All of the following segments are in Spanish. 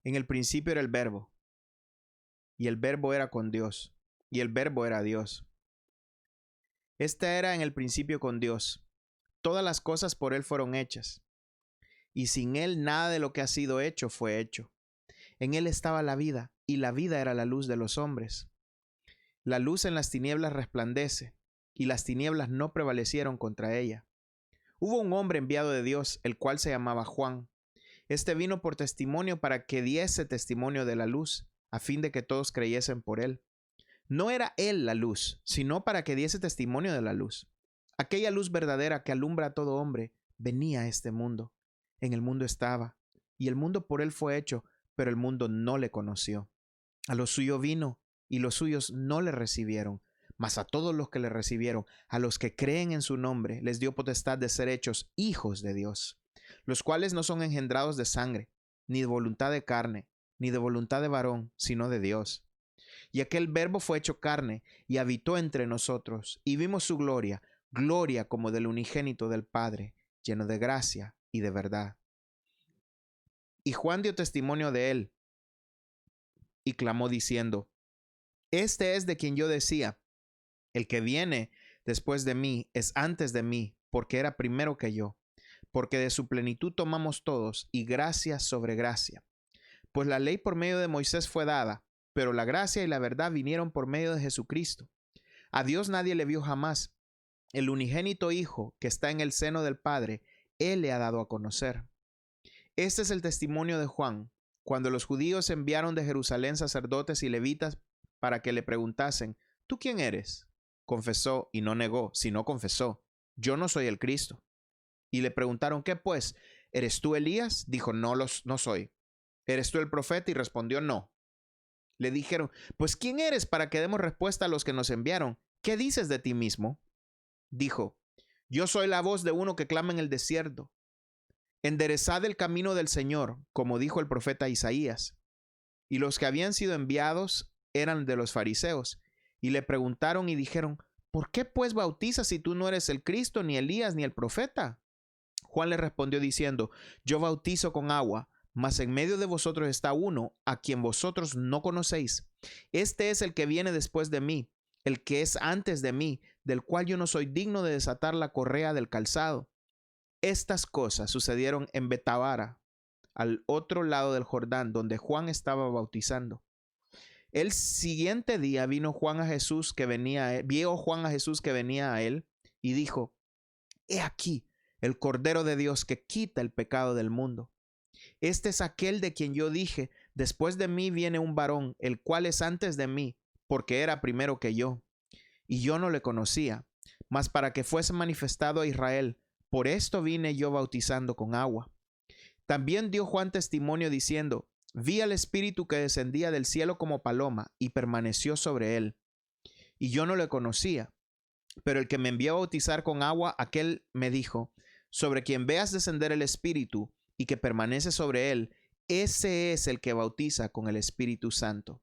En el principio era el Verbo, y el Verbo era con Dios, y el Verbo era Dios. Este era en el principio con Dios. Todas las cosas por Él fueron hechas, y sin Él nada de lo que ha sido hecho fue hecho. En Él estaba la vida, y la vida era la luz de los hombres. La luz en las tinieblas resplandece, y las tinieblas no prevalecieron contra ella. Hubo un hombre enviado de Dios, el cual se llamaba Juan. Este vino por testimonio para que diese testimonio de la luz, a fin de que todos creyesen por él. No era él la luz, sino para que diese testimonio de la luz. Aquella luz verdadera que alumbra a todo hombre venía a este mundo. En el mundo estaba, y el mundo por él fue hecho, pero el mundo no le conoció. A lo suyo vino, y los suyos no le recibieron. Mas a todos los que le recibieron, a los que creen en su nombre, les dio potestad de ser hechos hijos de Dios, los cuales no son engendrados de sangre, ni de voluntad de carne, ni de voluntad de varón, sino de Dios. Y aquel Verbo fue hecho carne, y habitó entre nosotros, y vimos su gloria, gloria como del unigénito del Padre, lleno de gracia y de verdad. Y Juan dio testimonio de él, y clamó diciendo: Este es de quien yo decía, el que viene después de mí es antes de mí, porque era primero que yo. Porque de su plenitud tomamos todos, y gracia sobre gracia. Pues la ley por medio de Moisés fue dada, pero la gracia y la verdad vinieron por medio de Jesucristo. A Dios nadie le vio jamás. El unigénito Hijo, que está en el seno del Padre, Él le ha dado a conocer. Este es el testimonio de Juan, cuando los judíos enviaron de Jerusalén sacerdotes y levitas para que le preguntasen: ¿Tú quién eres? Confesó y no negó, sino confesó: Yo no soy el Cristo. Y le preguntaron: ¿Qué pues? ¿Eres tú Elías? Dijo: no soy. ¿Eres tú el profeta? Y respondió: no. Le dijeron: Pues ¿quién eres para que demos respuesta a los que nos enviaron? ¿Qué dices de ti mismo? Dijo: Yo soy la voz de uno que clama en el desierto. Enderezad el camino del Señor, como dijo el profeta Isaías. Y los que habían sido enviados eran de los fariseos, y le preguntaron y dijeron: ¿Por qué pues bautizas si tú no eres el Cristo, ni Elías, ni el profeta? Juan le respondió diciendo: Yo bautizo con agua, mas en medio de vosotros está uno a quien vosotros no conocéis. Este es el que viene después de mí, el que es antes de mí, del cual yo no soy digno de desatar la correa del calzado. Estas cosas sucedieron en Betabara, al otro lado del Jordán, donde Juan estaba bautizando. El siguiente día vio Juan a Jesús que venía a él, y dijo: He aquí el Cordero de Dios que quita el pecado del mundo. Este es aquel de quien yo dije: después de mí viene un varón, el cual es antes de mí, porque era primero que yo. Y yo no le conocía, mas para que fuese manifestado a Israel, por esto vine yo bautizando con agua. También dio Juan testimonio diciendo: Vi al Espíritu que descendía del cielo como paloma y permaneció sobre él. Y yo no le conocía, pero el que me envió a bautizar con agua, aquel me dijo: Sobre quien veas descender el Espíritu y que permanece sobre él, ese es el que bautiza con el Espíritu Santo.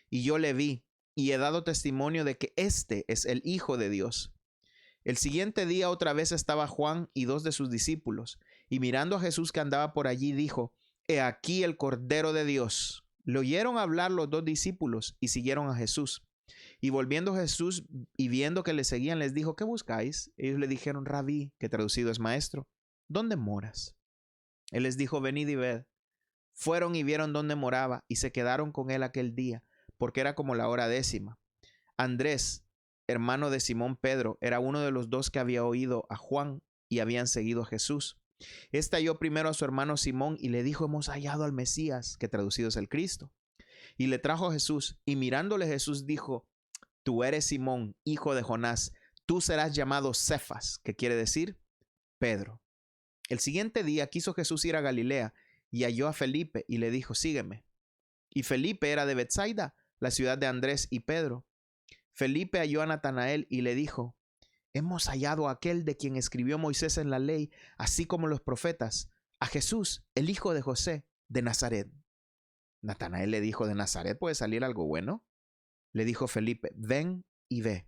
Y yo le vi, y he dado testimonio de que este es el Hijo de Dios. El siguiente día otra vez estaba Juan y dos de sus discípulos, y mirando a Jesús que andaba por allí, dijo: He aquí el Cordero de Dios. Le oyeron hablar los dos discípulos y siguieron a Jesús. Y volviendo Jesús y viendo que le seguían, les dijo: ¿Qué buscáis? Ellos le dijeron: Rabí, que traducido es maestro, ¿dónde moras? Él les dijo: Venid y ved. Fueron y vieron dónde moraba, y se quedaron con él aquel día, porque era como la hora 10. Andrés, hermano de Simón Pedro, era uno de los dos que había oído a Juan y habían seguido a Jesús. Este halló primero a su hermano Simón y le dijo: Hemos hallado al Mesías, que traducido es el Cristo. Y le trajo a Jesús, y mirándole Jesús dijo: Tú eres Simón, hijo de Jonás, tú serás llamado Cefas, que quiere decir Pedro. El siguiente día quiso Jesús ir a Galilea, y halló a Felipe, y le dijo: Sígueme. Y Felipe era de Betsaida, la ciudad de Andrés y Pedro. Felipe halló a Natanael y le dijo: Hemos hallado a aquel de quien escribió Moisés en la ley, así como los profetas, a Jesús, el hijo de José, de Nazaret. Natanael le dijo: ¿De Nazaret puede salir algo bueno? Le dijo Felipe: Ven y ve.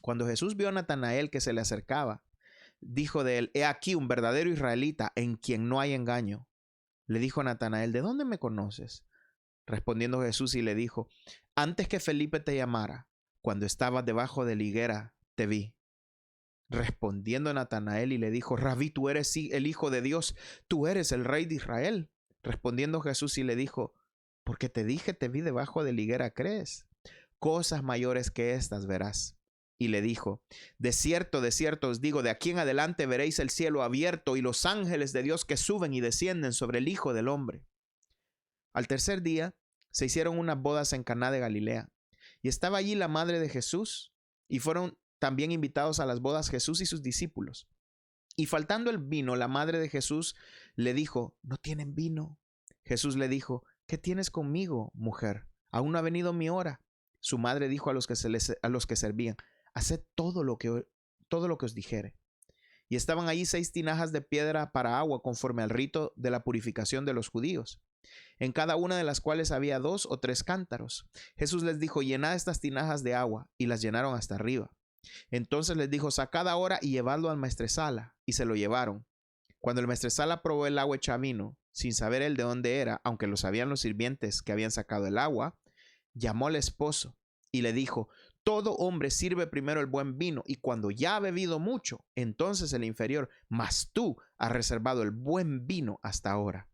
Cuando Jesús vio a Natanael que se le acercaba, dijo de él: He aquí un verdadero israelita en quien no hay engaño. Le dijo Natanael: ¿de dónde me conoces? Respondiendo Jesús y le dijo: antes que Felipe te llamara, cuando estabas debajo de la higuera, te vi. Respondiendo Natanael y le dijo: Rabí, tú eres el Hijo de Dios, tú eres el Rey de Israel. Respondiendo Jesús y le dijo: porque te dije, te vi debajo de la higuera, ¿crees? Cosas mayores que estas verás. Y le dijo: de cierto os digo, de aquí en adelante veréis el cielo abierto y los ángeles de Dios que suben y descienden sobre el Hijo del Hombre. Al tercer día se hicieron unas bodas en Caná de Galilea, y estaba allí la madre de Jesús, y fueron también invitados a las bodas Jesús y sus discípulos. Y faltando el vino, la madre de Jesús le dijo: no tienen vino. Jesús le dijo: ¿qué tienes conmigo, mujer? Aún no ha venido mi hora. Su madre dijo a los que servían: haced todo lo que os dijere. Y estaban allí 6 tinajas de piedra para agua, conforme al rito de la purificación de los judíos, en cada una de las cuales había 2 o 3 cántaros. Jesús les dijo: llenad estas tinajas de agua, y las llenaron hasta arriba. Entonces les dijo: sacad ahora y llevadlo al maestresala, y se lo llevaron. Cuando el maestresala probó el agua hecha vino, sin saber él de dónde era, aunque lo sabían los sirvientes que habían sacado el agua, llamó al esposo y le dijo: todo hombre sirve primero el buen vino, y cuando ya ha bebido mucho, entonces el inferior, mas tú has reservado el buen vino hasta ahora.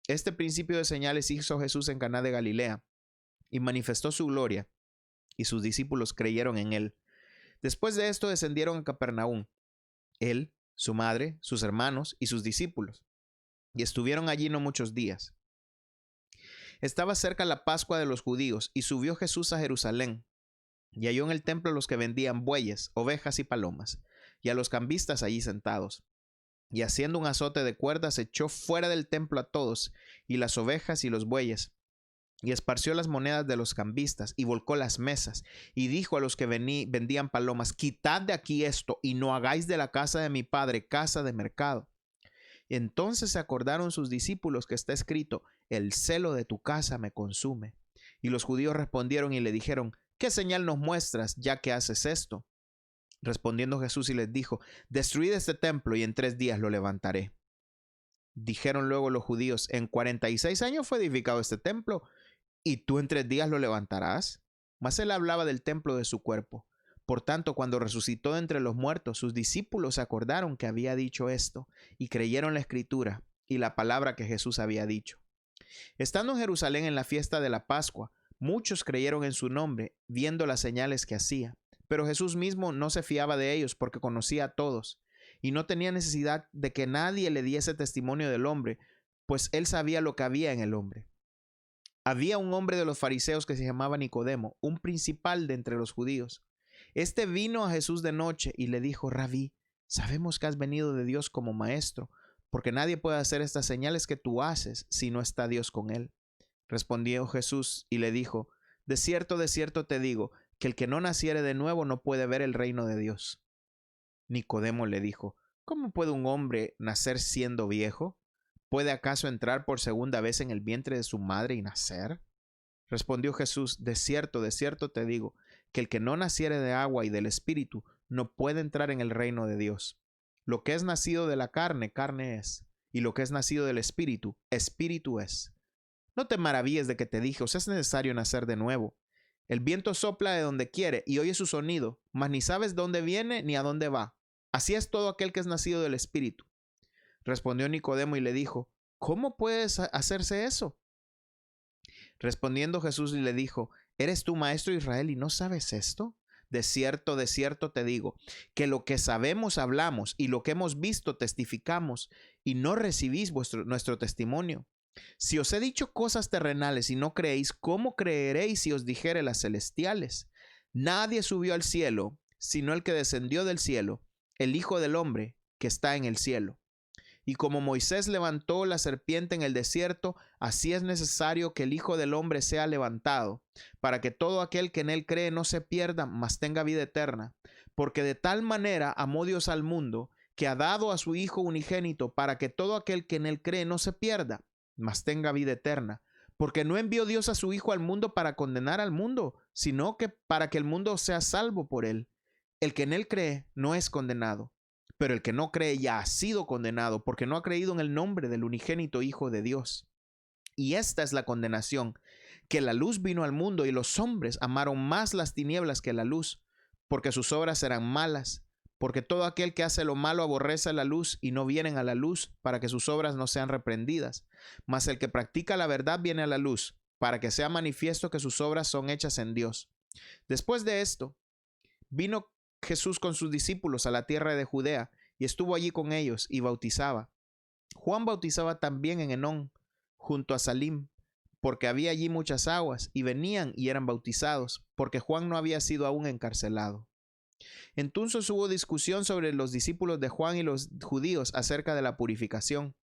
Este principio de señales hizo Jesús en Caná de Galilea, y manifestó su gloria, y sus discípulos creyeron en él. Después de esto descendieron a Capernaum, él, su madre, sus hermanos y sus discípulos, y estuvieron allí no muchos días. Estaba cerca la Pascua de los judíos, y subió Jesús a Jerusalén, y halló en el templo a los que vendían bueyes, ovejas y palomas, y a los cambistas allí sentados. Y haciendo un azote de cuerdas, echó fuera del templo a todos, y las ovejas y los bueyes, y esparció las monedas de los cambistas, y volcó las mesas, y dijo a los que vendían palomas: quitad de aquí esto, y no hagáis de la casa de mi padre casa de mercado. Y entonces se acordaron sus discípulos que está escrito: el celo de tu casa me consume. Y los judíos respondieron y le dijeron: ¿qué señal nos muestras, ya que haces esto? Respondiendo Jesús y les dijo: destruid este templo, y en 3 días lo levantaré. Dijeron luego los judíos: en 46 años fue edificado este templo, ¿y tú en 3 días lo levantarás? Mas él hablaba del templo de su cuerpo. Por tanto, cuando resucitó de entre los muertos, sus discípulos se acordaron que había dicho esto, y creyeron la escritura y la palabra que Jesús había dicho. Estando en Jerusalén en la fiesta de la Pascua, muchos creyeron en su nombre, viendo las señales que hacía. Pero Jesús mismo no se fiaba de ellos, porque conocía a todos, y no tenía necesidad de que nadie le diese testimonio del hombre, pues él sabía lo que había en el hombre. Había un hombre de los fariseos que se llamaba Nicodemo, un principal de entre los judíos. Este vino a Jesús de noche y le dijo: Rabí, sabemos que has venido de Dios como maestro, porque nadie puede hacer estas señales que tú haces si no está Dios con él. Respondió Jesús y le dijo: de cierto te digo, que el que no naciere de nuevo no puede ver el reino de Dios. Nicodemo le dijo: ¿cómo puede un hombre nacer siendo viejo? ¿Puede acaso entrar por segunda vez en el vientre de su madre y nacer? Respondió Jesús: de cierto te digo, que el que no naciere de agua y del Espíritu no puede entrar en el reino de Dios. Lo que es nacido de la carne, carne es, y lo que es nacido del Espíritu, Espíritu es. No te maravilles de que te dije: os es necesario nacer de nuevo. El viento sopla de donde quiere y oye su sonido, mas ni sabes dónde viene ni a dónde va. Así es todo aquel que es nacido del Espíritu. Respondió Nicodemo y le dijo: ¿cómo puedes hacerse eso? Respondiendo Jesús y le dijo: ¿eres tú maestro de Israel y no sabes esto? De cierto te digo, que lo que sabemos hablamos, y lo que hemos visto testificamos, y no recibís nuestro testimonio. Si os he dicho cosas terrenales y no creéis, ¿cómo creeréis si os dijere las celestiales? Nadie subió al cielo, sino el que descendió del cielo, el Hijo del Hombre que está en el cielo. Y como Moisés levantó la serpiente en el desierto, así es necesario que el Hijo del Hombre sea levantado, para que todo aquel que en él cree no se pierda, mas tenga vida eterna. Porque de tal manera amó Dios al mundo, que ha dado a su Hijo unigénito, para que todo aquel que en él cree no se pierda, mas tenga vida eterna. Porque no envió Dios a su Hijo al mundo para condenar al mundo, sino que para que el mundo sea salvo por él. El que en él cree no es condenado, Pero el que no cree ya ha sido condenado, porque no ha creído en el nombre del unigénito Hijo de Dios. Y esta es la condenación, que la luz vino al mundo y los hombres amaron más las tinieblas que la luz, porque sus obras eran malas. Porque todo aquel que hace lo malo aborrece la luz y no vienen a la luz para que sus obras no sean reprendidas. Mas el que practica la verdad viene a la luz, para que sea manifiesto que sus obras son hechas en Dios. Después de esto, vino Jesús con sus discípulos a la tierra de Judea y estuvo allí con ellos y bautizaba. Juan bautizaba también en Enón, junto a Salim, porque había allí muchas aguas, y venían y eran bautizados, porque Juan no había sido aún encarcelado. Entonces hubo discusión sobre los discípulos de Juan y los judíos acerca de la purificación.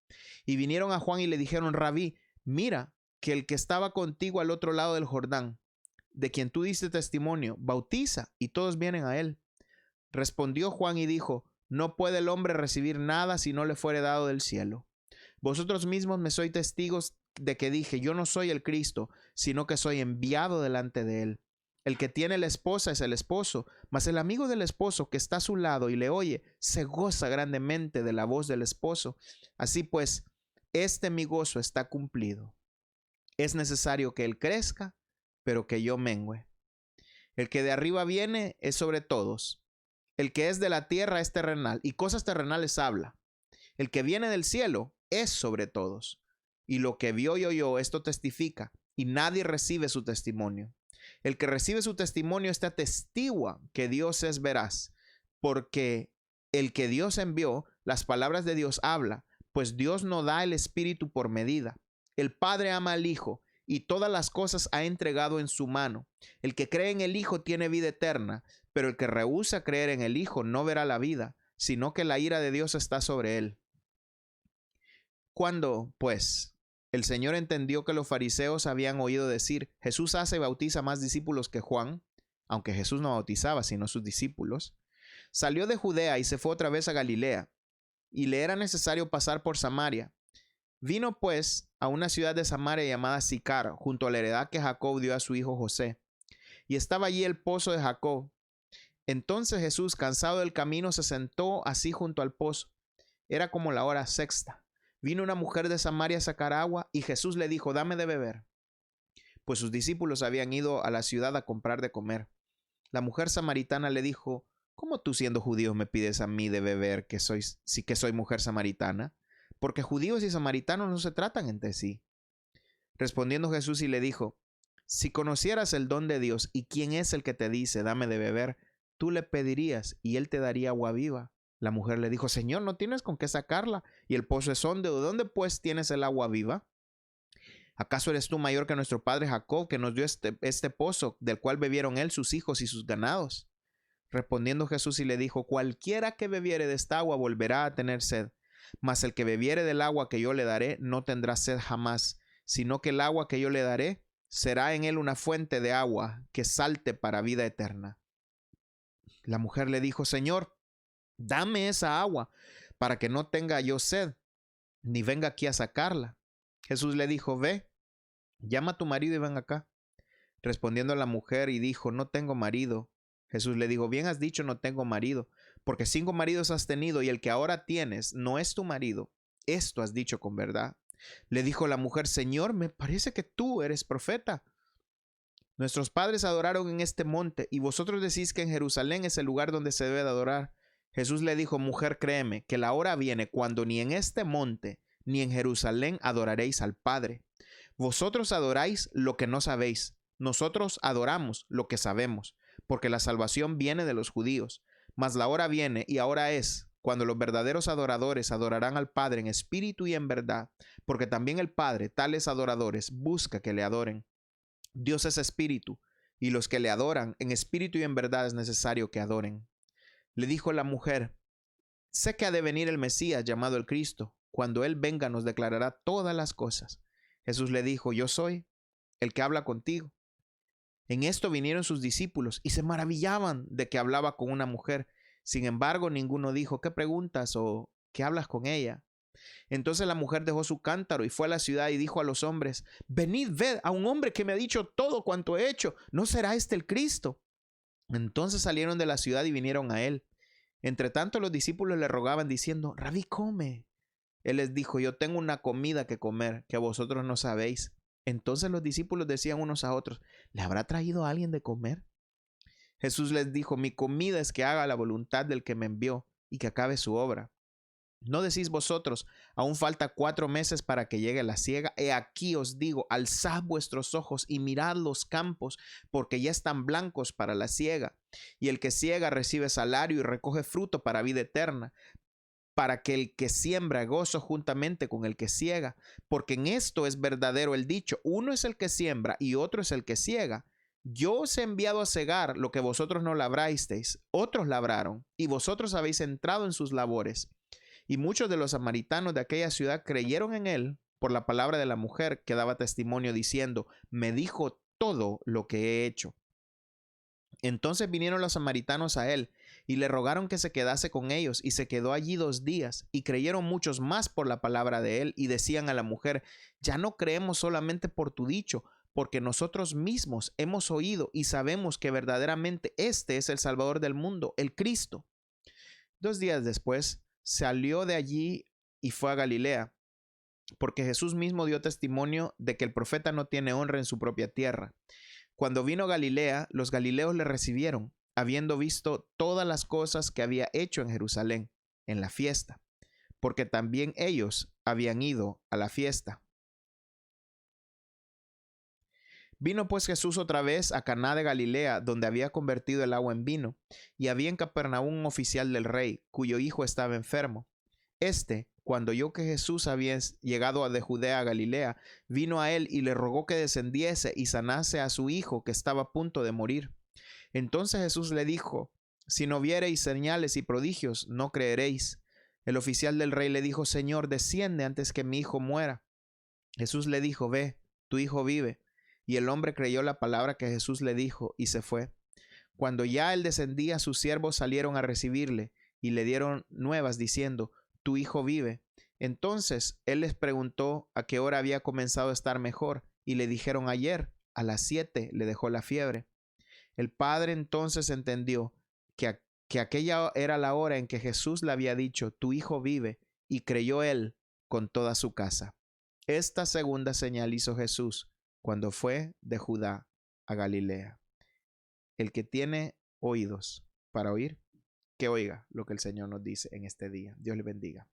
Y vinieron a Juan y le dijeron: Rabí, mira que el que estaba contigo al otro lado del Jordán, de quien tú diste testimonio, bautiza, y todos vienen a él. Respondió Juan y dijo: No puede el hombre recibir nada si no le fuere dado del cielo. Vosotros mismos me sois testigos de que dije: Yo no soy el Cristo, sino que soy enviado delante de él. El que tiene la esposa es el esposo, mas el amigo del esposo que está a su lado y le oye, se goza grandemente de la voz del esposo. Así pues, mi gozo está cumplido. Es necesario que él crezca, pero que yo mengüe. El que de arriba viene es sobre todos. El que es de la tierra es terrenal, y cosas terrenales habla. El que viene del cielo es sobre todos. Y lo que vio y oyó, esto testifica, y nadie recibe su testimonio. El que recibe su testimonio está atestigua que Dios es veraz, porque el que Dios envió, las palabras de Dios habla, pues Dios no da el Espíritu por medida. El Padre ama al Hijo, y todas las cosas ha entregado en su mano. El que cree en el Hijo tiene vida eterna, pero el que rehúsa creer en el Hijo no verá la vida, sino que la ira de Dios está sobre él. Cuando, pues, el Señor entendió que los fariseos habían oído decir: Jesús hace y bautiza más discípulos que Juan, aunque Jesús no bautizaba sino sus discípulos, salió de Judea y se fue otra vez a Galilea, y le era necesario pasar por Samaria. Vino pues a una ciudad de Samaria llamada Sicar, junto a la heredad que Jacob dio a su hijo José, y estaba allí el pozo de Jacob. Entonces Jesús, cansado del camino, se sentó así junto al pozo. Era como la hora sexta. Vino una mujer de Samaria a sacar agua, y Jesús le dijo: Dame de beber, pues sus discípulos habían ido a la ciudad a comprar de comer. La mujer samaritana le dijo: ¿Cómo tú, siendo judío, me pides a mí de beber, que soy mujer samaritana? Porque judíos y samaritanos no se tratan entre sí. Respondiendo Jesús y le dijo: Si conocieras el don de Dios y quién es el que te dice: Dame de beber, tú le pedirías y él te daría agua viva. La mujer le dijo: Señor, no tienes con qué sacarla, y el pozo es hondo. ¿De dónde pues tienes el agua viva? ¿Acaso eres tú mayor que nuestro padre Jacob, que nos dio este pozo, del cual bebieron él, sus hijos y sus ganados? Respondiendo Jesús y le dijo: Cualquiera que bebiere de esta agua volverá a tener sed, mas el que bebiere del agua que yo le daré no tendrá sed jamás, sino que el agua que yo le daré será en él una fuente de agua que salte para vida eterna. La mujer le dijo: Señor, dame esa agua para que no tenga yo sed, ni venga aquí a sacarla. Jesús le dijo: Ve, llama a tu marido y ven acá. Respondiendo la mujer y dijo: No tengo marido. Jesús le dijo: Bien has dicho, no tengo marido, porque 5 maridos has tenido y el que ahora tienes no es tu marido. Esto has dicho con verdad. Le dijo la mujer: Señor, me parece que tú eres profeta. Nuestros padres adoraron en este monte, y vosotros decís que en Jerusalén es el lugar donde se debe de adorar. Jesús le dijo: Mujer, créeme, que la hora viene cuando ni en este monte ni en Jerusalén adoraréis al Padre. Vosotros adoráis lo que no sabéis, nosotros adoramos lo que sabemos, porque la salvación viene de los judíos. Mas la hora viene, y ahora es, cuando los verdaderos adoradores adorarán al Padre en espíritu y en verdad, porque también el Padre, tales adoradores, busca que le adoren. Dios es espíritu, y los que le adoran en espíritu y en verdad es necesario que adoren. Le dijo la mujer: Sé que ha de venir el Mesías, llamado el Cristo. Cuando Él venga nos declarará todas las cosas. Jesús le dijo: Yo soy el que habla contigo. En esto vinieron sus discípulos y se maravillaban de que hablaba con una mujer. Sin embargo, ninguno dijo: ¿Qué preguntas o qué hablas con ella? Entonces la mujer dejó su cántaro y fue a la ciudad y dijo a los hombres: Venid, ved a un hombre que me ha dicho todo cuanto he hecho. ¿No será este el Cristo? Entonces salieron de la ciudad y vinieron a él. Entre tanto los discípulos le rogaban diciendo: Rabí, come. Él les dijo: yo tengo una comida que comer que vosotros no sabéis. Entonces los discípulos decían unos a otros: ¿le habrá traído a alguien de comer? Jesús les dijo: mi comida es que haga la voluntad del que me envió y que acabe su obra. ¿No decís vosotros: aún falta 4 meses para que llegue la siega? He aquí os digo: alzad vuestros ojos y mirad los campos, porque ya están blancos para la siega. Y el que siega recibe salario y recoge fruto para vida eterna, para que el que siembra gozo juntamente con el que siega. Porque en esto es verdadero el dicho: uno es el que siembra y otro es el que siega. Yo os he enviado a segar lo que vosotros no labrasteis, otros labraron, y vosotros habéis entrado en sus labores. Y muchos de los samaritanos de aquella ciudad creyeron en él por la palabra de la mujer que daba testimonio diciendo: me dijo todo lo que he hecho. Entonces vinieron los samaritanos a él y le rogaron que se quedase con ellos, y se quedó allí 2 días. Y creyeron muchos más por la palabra de él, y decían a la mujer: ya no creemos solamente por tu dicho, porque nosotros mismos hemos oído y sabemos que verdaderamente este es el Salvador del mundo, el Cristo. 2 días después salió de allí y fue a Galilea, porque Jesús mismo dio testimonio de que el profeta no tiene honra en su propia tierra. Cuando vino a Galilea, los galileos le recibieron, habiendo visto todas las cosas que había hecho en Jerusalén, en la fiesta, porque también ellos habían ido a la fiesta. Vino pues Jesús otra vez a Caná de Galilea, donde había convertido el agua en vino, y había en Capernaum un oficial del rey, cuyo hijo estaba enfermo. Cuando oyó que Jesús había llegado de Judea a Galilea, vino a él y le rogó que descendiese y sanase a su hijo, que estaba a punto de morir. Entonces Jesús le dijo: si no viereis señales y prodigios, no creeréis. El oficial del rey le dijo: Señor, desciende antes que mi hijo muera. Jesús le dijo: ve, tu hijo vive. Y el hombre creyó la palabra que Jesús le dijo y se fue. Cuando ya él descendía, sus siervos salieron a recibirle y le dieron nuevas diciendo: tu hijo vive. Entonces él les preguntó a qué hora había comenzado a estar mejor, y le dijeron: ayer a las 7 le dejó la fiebre. El padre entonces entendió que aquella era la hora en que Jesús le había dicho: tu hijo vive, y creyó él con toda su casa. Esta segunda señal hizo Jesús cuando fue de Judá a Galilea. El que tiene oídos para oír, que oiga lo que el Señor nos dice en este día. Dios le bendiga.